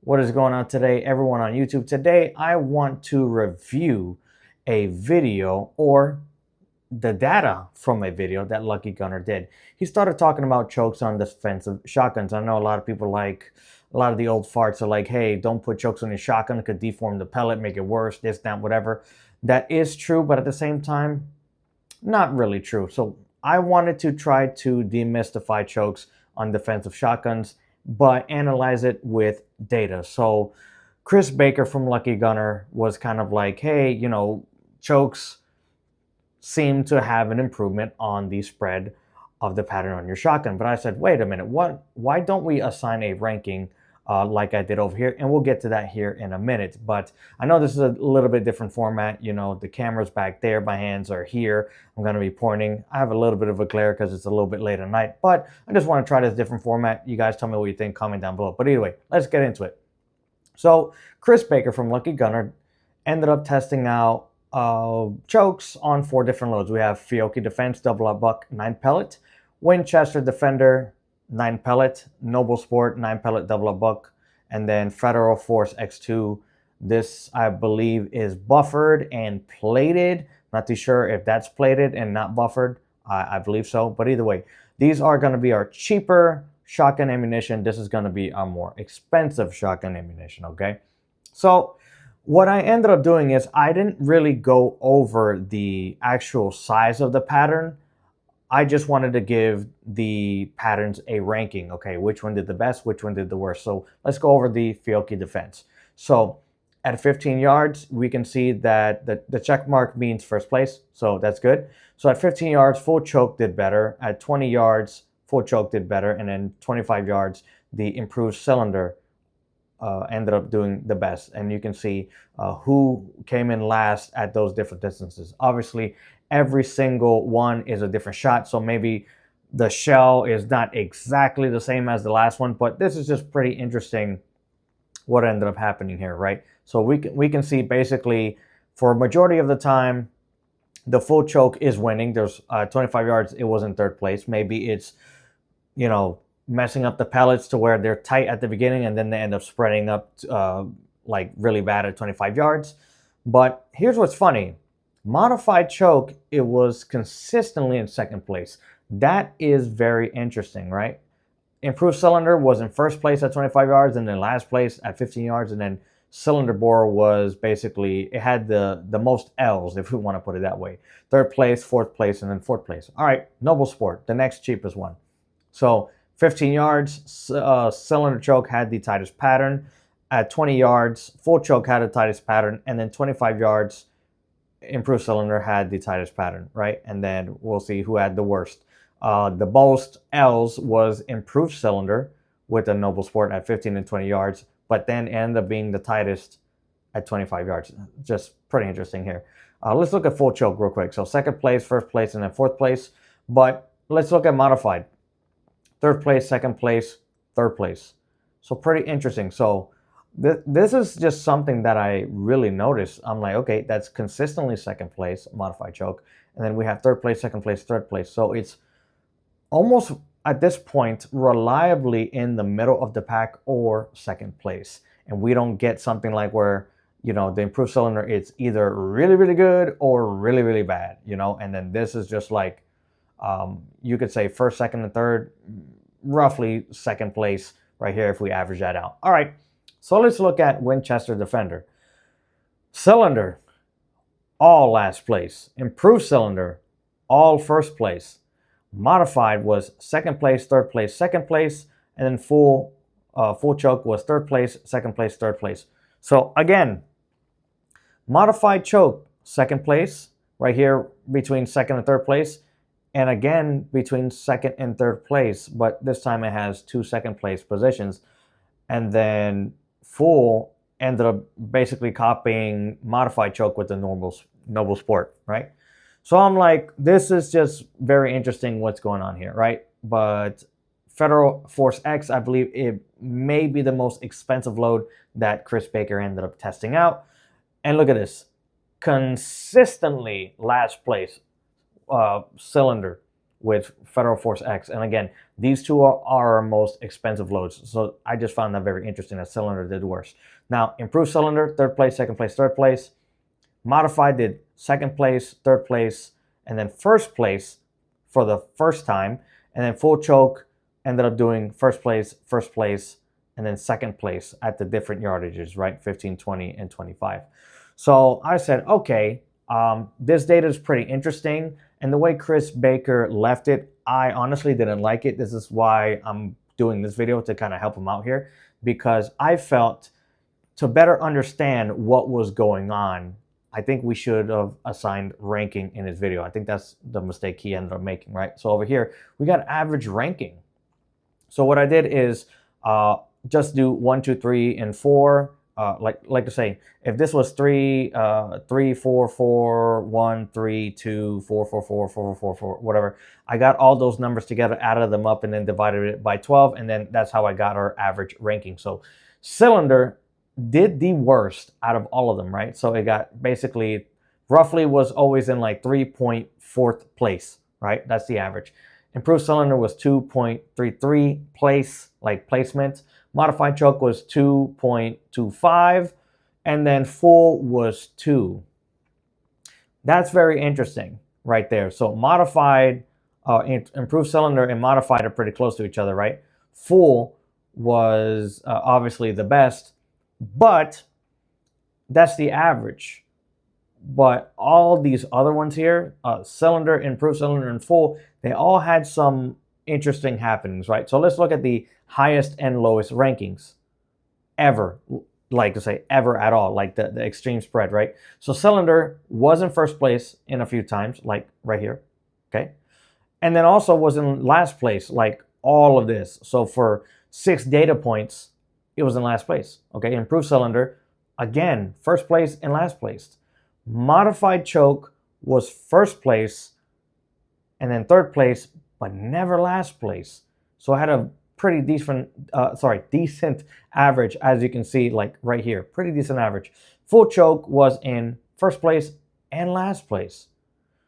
What is going on today, everyone on YouTube? Today, I want to review a video or the data from a video that Lucky Gunner did. He started talking about chokes on defensive shotguns. I know a lot of people a lot of the old farts are like, hey, don't put chokes on your shotgun. It could deform the pellet, make it worse, this, that, whatever. That is true, but at the same time, not really true. So I wanted to try to demystify chokes on defensive shotguns, but analyze it with data. So Chris Baker from Lucky Gunner was kind of like, hey, chokes seem to have an improvement on the spread of the pattern on your shotgun. But I said, wait a minute, why don't we assign a ranking like I did over here? And we'll get to that here in a minute. But I know this is a little bit different format. The camera's back there, my hands are here. I'm going to be pointing. I have a little bit of a glare because it's a little bit late at night, but I just want to try this different format. You guys tell me what you think, comment down below. But anyway, let's get into it. So Chris Baker from Lucky Gunner ended up testing out chokes on 4 different loads. We have Fiocchi Defense Double Up Buck 9 pellet, Winchester Defender 9 pellet, Noble Sport 9 pellet Double Up Buck, and then Federal Force X2. This, I believe, is buffered and plated. Not too sure if that's plated and not buffered. I believe so. But either way, these are going to be our cheaper shotgun ammunition. This is going to be our more expensive shotgun ammunition, okay? So what I ended up doing is I didn't really go over the actual size of the pattern. I just wanted to give the patterns a ranking. Okay, which one did the best, which one did the worst. So let's go over the Fiocchi Defense. So at 15 yards, we can see that the check mark means first place, so that's good. So at 15 yards, full choke did better. At 20 yards, full choke did better. And then 25 yards, the improved cylinder ended up doing the best. And you can see who came in last at those different distances. Obviously, every single one is a different shot, so maybe the shell is not exactly the same as the last one, but this is just pretty interesting what ended up happening here, right? So we can see basically for a majority of the time, the full choke is winning. There's 25 yards, it was in third place. Maybe it's, messing up the pellets to where they're tight at the beginning and then they end up spreading up like really bad at 25 yards. But here's what's funny. Modified choke, it was consistently in second place. That is very interesting, right? Improved cylinder was in first place at 25 yards and then last place at 15 yards. And then cylinder bore was basically, it had the most L's, if we want to put it that way. Third place, fourth place, and then fourth place. All right, Noble Sport, the next cheapest one. So 15 yards, cylinder choke had the tightest pattern. At 20 yards, full choke had the tightest pattern. And then 25 yards, improved cylinder had the tightest pattern, right? And then we'll see who had the worst. The most L's was improved cylinder with a Noble Sport at 15 and 20 yards, but then ended up being the tightest at 25 yards. Just pretty interesting here. Let's look at full choke real quick. So second place, first place, and then fourth place. But let's look at modified. Third place, second place, third place. So pretty interesting. So this is just something that I really noticed. I'm like, okay, that's consistently second place, modified choke. And then we have third place, second place, third place. So it's almost at this point reliably in the middle of the pack or second place. And we don't get something like where, the improved cylinder, it's either really, really good or really, really bad, and then this is just like, you could say first, second, and third, roughly second place right here if we average that out. All right, so let's look at Winchester Defender. Cylinder, all last place. Improved cylinder, all first place. Modified was second place, third place, second place, and then full choke was third place, second place, third place. So again, modified choke, second place, right here between second and third place. And again, between second and third place, but this time it has 2 second place positions. And then full ended up basically copying modified choke with the Noble Sport, right? So I'm like, this is just very interesting what's going on here, right? But Federal Force X, I believe it may be the most expensive load that Chris Baker ended up testing out. And look at this, consistently last place. Cylinder with Federal Force X. And again, these two are our most expensive loads. So I just found that very interesting that Cylinder did worse. Now, Improved Cylinder, third place, second place, third place. Modified did second place, third place, and then first place for the first time. And then Full Choke ended up doing first place, and then second place at the different yardages, right? 15, 20, and 25. So I said, okay, this data is pretty interesting. And the way Chris Baker left it, I honestly didn't like it. This is why I'm doing this video, to kind of help him out here, because I felt to better understand what was going on, I think we should have assigned ranking in his video. I think that's the mistake he ended up making, right? So over here, we got average ranking. So what I did is just do 1, 2, 3, and 4. Like to say, if this was 3, 3, 4, 4, 1, 3, 2, 4, 4, 4, 4, 4, 4, whatever. I got all those numbers together, added them up, and then divided it by 12, and then that's how I got our average ranking. So Cylinder did the worst out of all of them, right? So it got basically roughly was always in like 3.4th place, right? That's the average. Improved Cylinder was 2.33 place, like placement. Modified Choke was 2.25, and then Full was 2. That's very interesting right there. So Modified, Improved Cylinder and Modified are pretty close to each other, right? Full was obviously the best, but that's the average. But all these other ones here, Cylinder, Improved Cylinder, and Full, they all had some interesting happenings, right? So let's look at the highest and lowest rankings ever, like to say ever at all, like the extreme spread, right? So Cylinder was in first place in a few times, like right here, okay? And then also was in last place, like all of this. So for 6 data points, it was in last place, okay? Improved Cylinder, again, first place and last place. Modified Choke was first place and then third place, but never last place. So I had a pretty decent average, as you can see, like right here, pretty decent average. Full Choke was in first place and last place.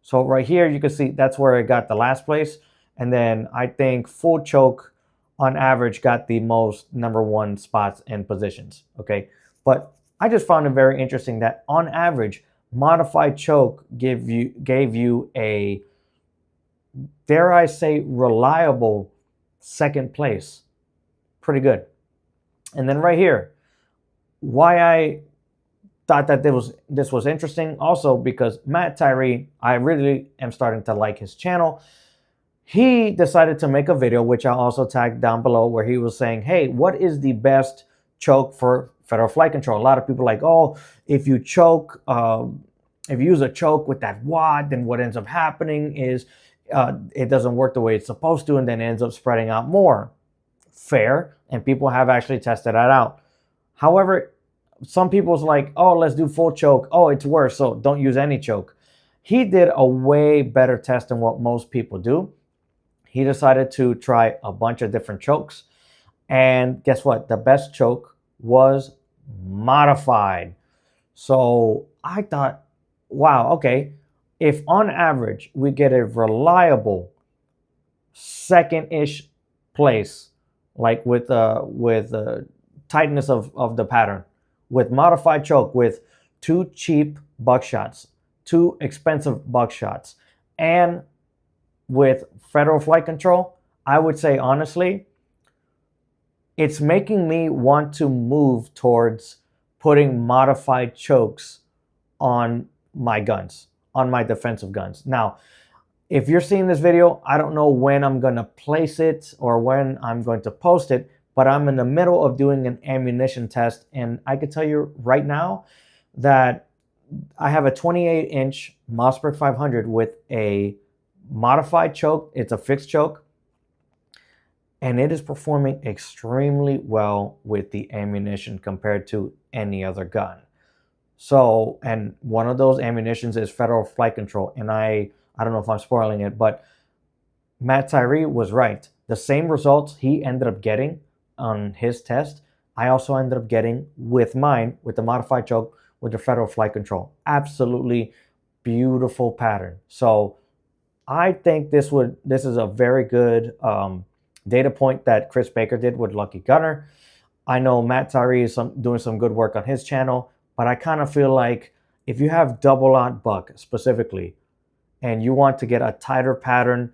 So right here, you can see that's where it got the last place. And then I think Full Choke on average got the most #1 spots and positions, okay? But I just found it very interesting that on average, Modified Choke gave you a, dare I say, reliable second place. Pretty good. And then right here, why I thought that this was interesting, also because Matt Tyree, I really am starting to like his channel. He decided to make a video, which I'll also tag down below, where he was saying, hey, what is the best choke for Federal Flight Control? A lot of people are like, oh, if you choke, if you use a choke with that wad, then what ends up happening is it doesn't work the way it's supposed to, and then it ends up spreading out more. Fair, and people have actually tested that out. However, some people's like, oh, let's do full choke. Oh, it's worse, so don't use any choke. He did a way better test than what most people do. He decided to try a bunch of different chokes. And guess what? The best choke was Modified. So I thought, wow, okay. If on average we get a reliable second-ish place, like with tightness of the pattern, with Modified Choke, with 2 cheap buckshots, 2 expensive buckshots, and with Federal Flight Control, I would say honestly, it's making me want to move towards putting Modified Chokes on my guns, on my defensive guns. Now, if you're seeing this video, I don't know when I'm going to place it or when I'm going to post it, but I'm in the middle of doing an ammunition test, and I can tell you right now that I have a 28-inch Mossberg 500 with a Modified Choke. It's a fixed choke, and it is performing extremely well with the ammunition compared to any other gun. So, and one of those ammunitions is Federal Flight Control, and I don't know if I'm spoiling it, but Matt Tyree was right. The same results he ended up getting on his test, I also ended up getting with mine, with the Modified Choke, with the Federal Flight Control. Absolutely beautiful pattern. So I think this is a very good data point that Chris Baker did with Lucky Gunner. I know Matt Tyree is doing some good work on his channel, but I kind of feel like if you have double aught buck specifically, and you want to get a tighter pattern,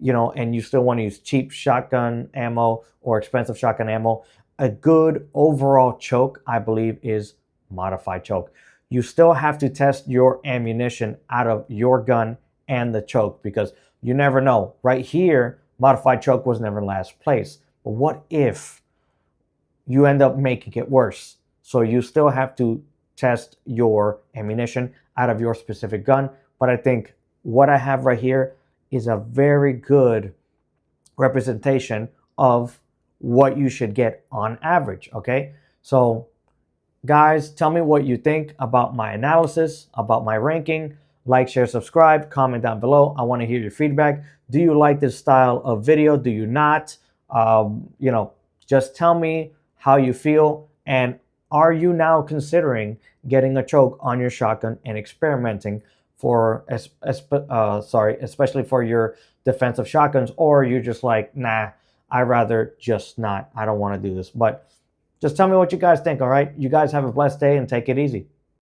and you still want to use cheap shotgun ammo or expensive shotgun ammo, a good overall choke, I believe, is modified choke. You still have to test your ammunition out of your gun and the choke, because you never know. Right here, modified choke was never last place. But what if you end up making it worse? So you still have to test your ammunition out of your specific gun. But I think what I have right here is a very good representation of what you should get on average. Okay, so guys, tell me what you think about my analysis, about my ranking. Like, share, subscribe, comment down below. I want to hear your feedback. Do you like this style of video? Do you not? Just tell me how you feel. And are you now considering getting a choke on your shotgun and experimenting especially for your defensive shotguns? Or you're just like, nah, I'd rather just not. I don't want to do this. But just tell me what you guys think, all right? You guys have a blessed day and take it easy.